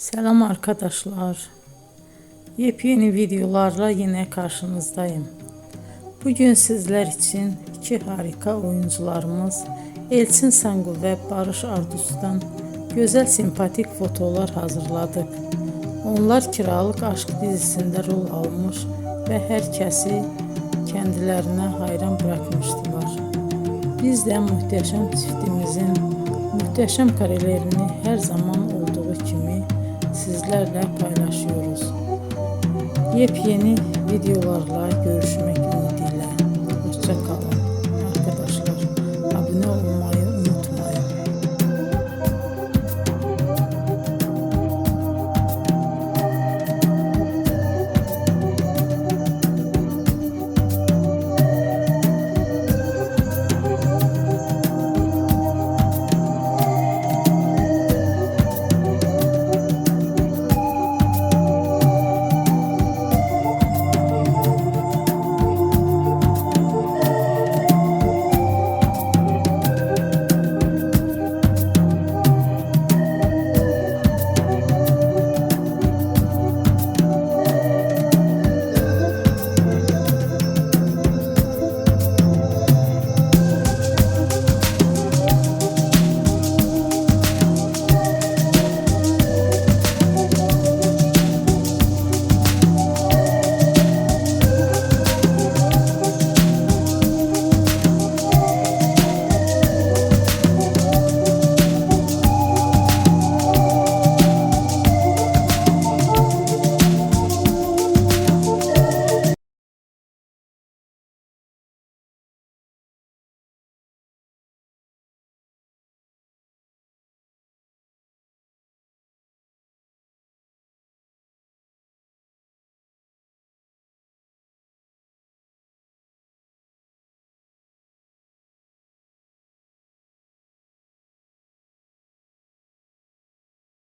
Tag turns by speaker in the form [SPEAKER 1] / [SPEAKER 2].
[SPEAKER 1] Selam arkadaşlar. Yepyeni videolarla yine karşınızdayım. Bugün sizler için iki harika oyuncularımız Elçin Sangu ve Barış Ardus'tan güzel sempatik fotolar hazırladık. Onlar Kiralık Aşk dizisinde rol almış ve herkesi kendilerine hayran bırakmıştılar. Biz de muhteşem çiftimizin muhteşem karelerini her zaman olduğu gibi sizlerle paylaşıyoruz. Yepyeni videolarla görüşmek üzere.